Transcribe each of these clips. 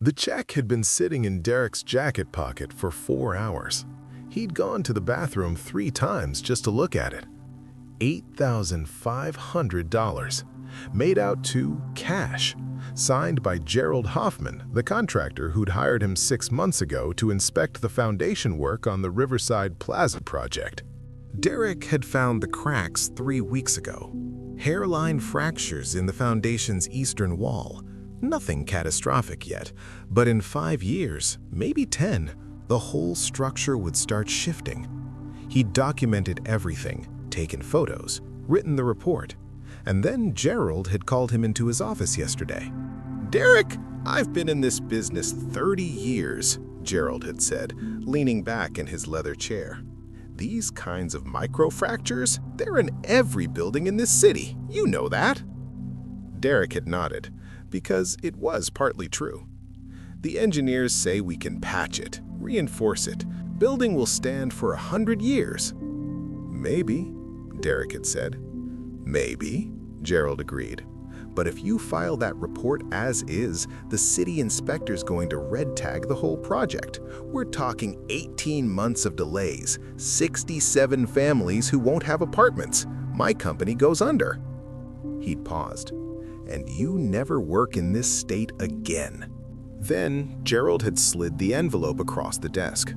The check had been sitting in Derek's jacket pocket for 4 hours. He'd gone to the bathroom 3 times just to look at it. $8,500, made out to cash, signed by Gerald Hoffman, the contractor who'd hired him 6 months ago to inspect the foundation work on the Riverside Plaza project. Derek had found the cracks 3 weeks ago. Hairline fractures in the foundation's eastern wall. Nothing catastrophic yet, but in 5 years, maybe 10, the whole structure would start shifting. He'd documented everything, taken photos, written the report, and then Gerald had called him into his office yesterday. "Derek, I've been in this business 30 years, Gerald had said, leaning back in his leather chair. "These kinds of microfractures, they're in every building in this city. You know that." Derek had nodded, because it was partly true. "The engineers say we can patch it, reinforce it. Building will stand for 100 years. "Maybe," Derek had said. "Maybe," Gerald agreed. "But if you file that report as is, the city inspector's going to red tag the whole project. We're talking 18 months of delays, 67 families who won't have apartments. My company goes under." He'd paused. "And you never work in this state again." Then Gerald had slid the envelope across the desk.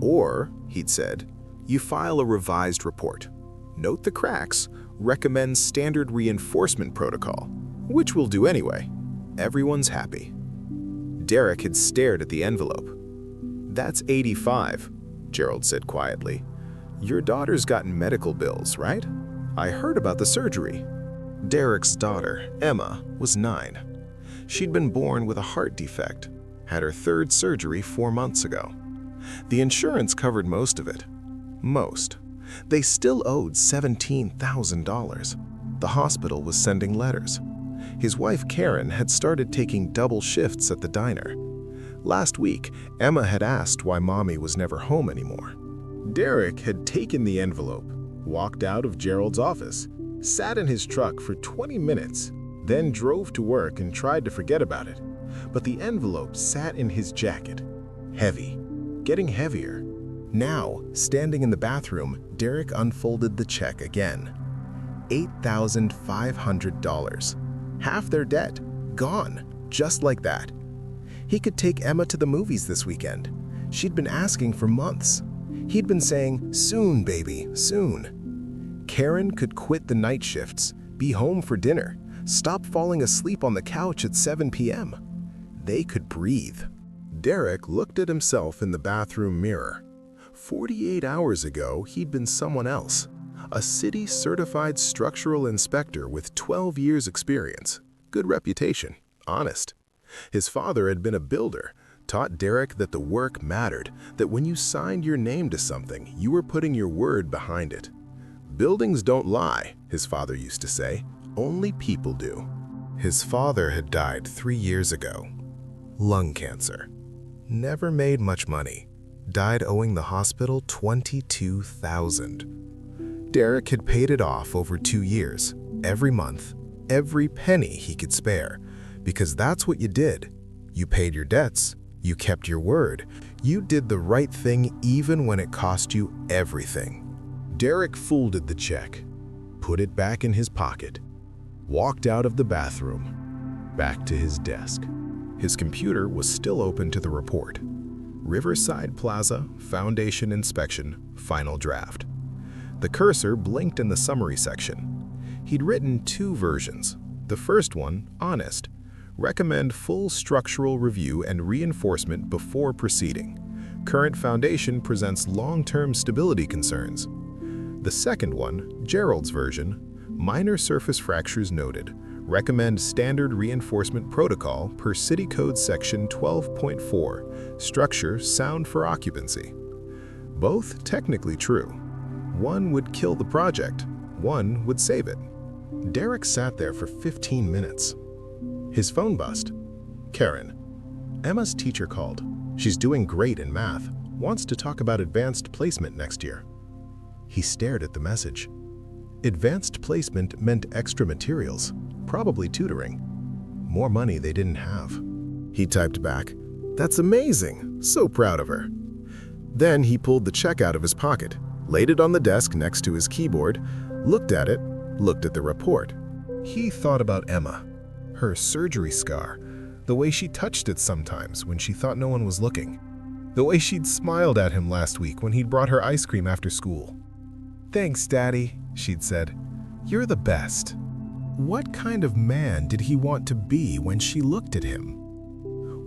"Or," he'd said, "you file a revised report. Note the cracks, recommend standard reinforcement protocol, which we'll do anyway. Everyone's happy." Derek had stared at the envelope. "That's 85, Gerald said quietly. "Your daughter's gotten medical bills, right? I heard about the surgery." Derek's daughter, Emma, was 9. She'd been born with a heart defect, had her 3rd surgery 4 months ago. The insurance covered most of it. Most. They still owed $17,000. The hospital was sending letters. His wife Karen had started taking double shifts at the diner. Last week, Emma had asked why Mommy was never home anymore. Derek had taken the envelope, walked out of Gerald's office, sat in his truck for 20 minutes, then drove to work and tried to forget about it. But the envelope sat in his jacket, heavy, getting heavier. Now, standing in the bathroom, Derek unfolded the check again. $8,500. Half their debt, gone, just like that. He could take Emma to the movies this weekend. She'd been asking for months. He'd been saying, "Soon, baby, soon." Karen could quit the night shifts, be home for dinner, stop falling asleep on the couch at 7 p.m. They could breathe. Derek looked at himself in the bathroom mirror. 48 hours ago, he'd been someone else. A city-certified structural inspector with 12 years' experience, good reputation, honest. His father had been a builder, taught Derek that the work mattered, that when you signed your name to something, you were putting your word behind it. "Buildings don't lie," his father used to say. "Only people do." His father had died 3 years ago. Lung cancer. Never made much money. Died owing the hospital $22,000. Derek had paid it off over 2 years, every month, every penny he could spare, because that's what you did. You paid your debts, you kept your word, you did the right thing even when it cost you everything. Derek folded the check, put it back in his pocket, walked out of the bathroom, back to his desk. His computer was still open to the report. Riverside Plaza, Foundation Inspection, Final Draft. The cursor blinked in the summary section. He'd written 2 versions. The first one, honest. Recommend full structural review and reinforcement before proceeding. Current foundation presents long-term stability concerns. The second one, Gerald's version, minor surface fractures noted. Recommend standard reinforcement protocol per City Code Section 12.4, structure sound for occupancy. Both technically true. One would kill the project, one would save it. Derek sat there for 15 minutes. His phone buzzed. Karen. Emma's teacher called. She's doing great in math, wants to talk about advanced placement next year. He stared at the message. Advanced placement meant extra materials, probably tutoring. More money they didn't have. He typed back, "That's amazing, so proud of her." Then he pulled the check out of his pocket, laid it on the desk next to his keyboard, looked at it, looked at the report. He thought about Emma, her surgery scar, the way she touched it sometimes when she thought no one was looking, the way she'd smiled at him last week when he'd brought her ice cream after school. "Thanks, Daddy," she'd said. "You're the best." What kind of man did he want to be when she looked at him?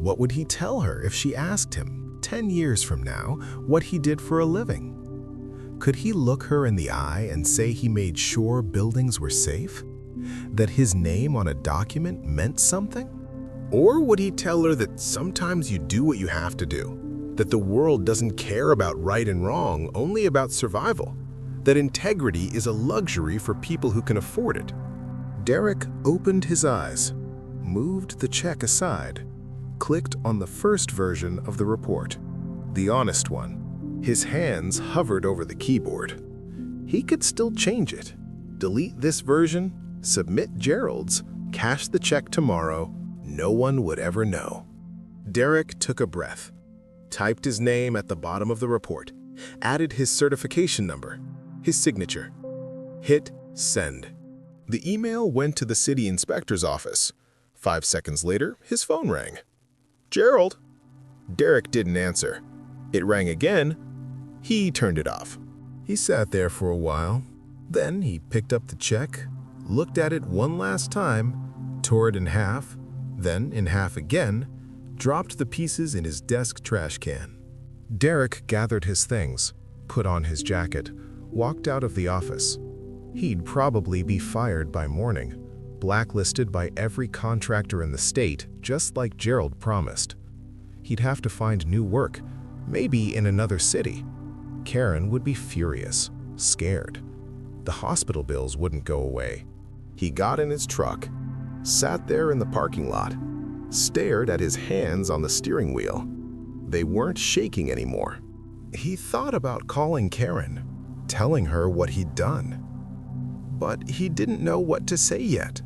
What would he tell her if she asked him, 10 years from now, what he did for a living? Could he look her in the eye and say he made sure buildings were safe? That his name on a document meant something? Or would he tell her that sometimes you do what you have to do? That the world doesn't care about right and wrong, only about survival? That integrity is a luxury for people who can afford it? Derek opened his eyes, moved the check aside, clicked on the first version of the report, the honest one. His hands hovered over the keyboard. He could still change it. Delete this version, submit Gerald's, cash the check tomorrow. No one would ever know. Derek took a breath, typed his name at the bottom of the report, added his certification number, his signature. Hit send. The email went to the city inspector's office. 5 seconds later, his phone rang. "Gerald?" Derek didn't answer. It rang again. He turned it off. He sat there for a while. Then he picked up the check, looked at it one last time, tore it in half, then in half again, dropped the pieces in his desk trash can. Derek gathered his things, put on his jacket, walked out of the office. He'd probably be fired by morning, blacklisted by every contractor in the state, just like Gerald promised. He'd have to find new work, maybe in another city. Karen would be furious, scared. The hospital bills wouldn't go away. He got in his truck, sat there in the parking lot, stared at his hands on the steering wheel. They weren't shaking anymore. He thought about calling Karen, telling her what he'd done. But he didn't know what to say yet.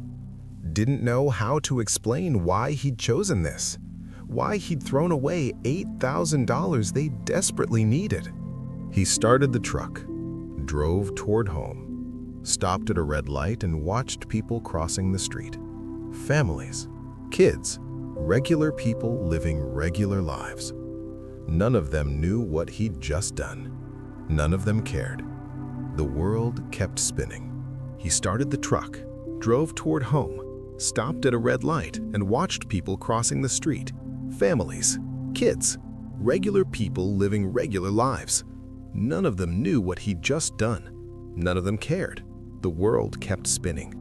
Didn't know how to explain why he'd chosen this, why he'd thrown away $8,000 they desperately needed. He started the truck, drove toward home, stopped at a red light and watched people crossing the street. Families, kids, regular people living regular lives. None of them knew what he'd just done. None of them cared. The world kept spinning. He started the truck, drove toward home, stopped at a red light and watched people crossing the street. Families, kids, regular people living regular lives. None of them knew what he'd just done. None of them cared. The world kept spinning.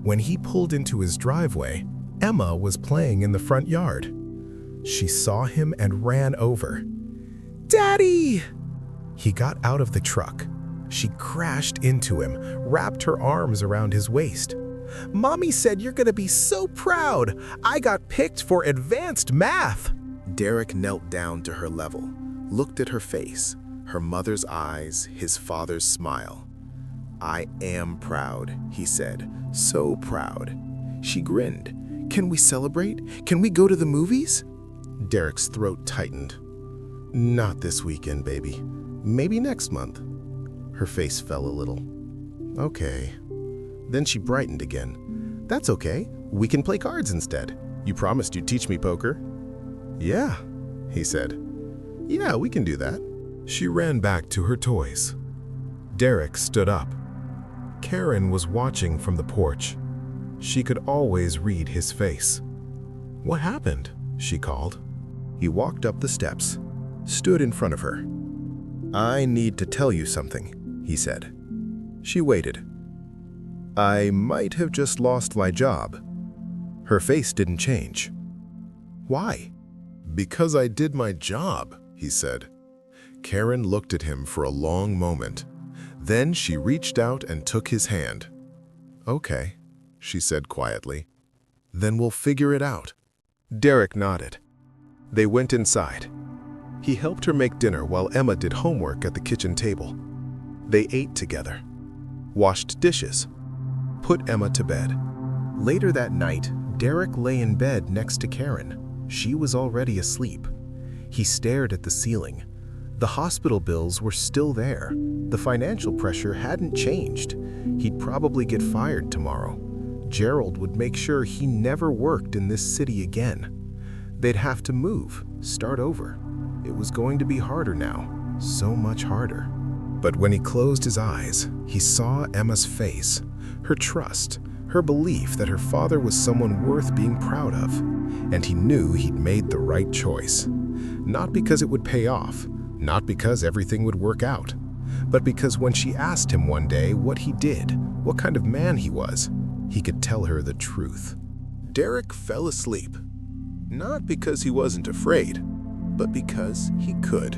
When he pulled into his driveway, Emma was playing in the front yard. She saw him and ran over. "Daddy!" He got out of the truck. She crashed into him, wrapped her arms around his waist. "Mommy said you're gonna be so proud. I got picked for advanced math." Derek knelt down to her level, looked at her face, her mother's eyes, his father's smile. "I am proud," he said, "so proud." She grinned. "Can we celebrate? Can we go to the movies?" Derek's throat tightened. "Not this weekend, baby. Maybe next month." Her face fell a little. "Okay." Then she brightened again. "That's okay. We can play cards instead. You promised you'd teach me poker." "Yeah," he said. "Yeah, we can do that." She ran back to her toys. Derek stood up. Karen was watching from the porch. She could always read his face. "What happened?" she called. He walked up the steps, stood in front of her. "I need to tell you something," he said. She waited. "I might have just lost my job." Her face didn't change. "Why?" "Because I did my job," he said. Karen looked at him for a long moment. Then she reached out and took his hand. "Okay," she said quietly. "Then we'll figure it out." Derek nodded. They went inside. He helped her make dinner while Emma did homework at the kitchen table. They ate together, washed dishes, put Emma to bed. Later that night, Derek lay in bed next to Karen. She was already asleep. He stared at the ceiling. The hospital bills were still there. The financial pressure hadn't changed. He'd probably get fired tomorrow. Gerald would make sure he never worked in this city again. They'd have to move, start over. It was going to be harder now, so much harder. But when he closed his eyes, he saw Emma's face, her trust, her belief that her father was someone worth being proud of. And he knew he'd made the right choice. Not because it would pay off, not because everything would work out, but because when she asked him one day what he did, what kind of man he was, he could tell her the truth. Derek fell asleep. Not because he wasn't afraid, but because he could.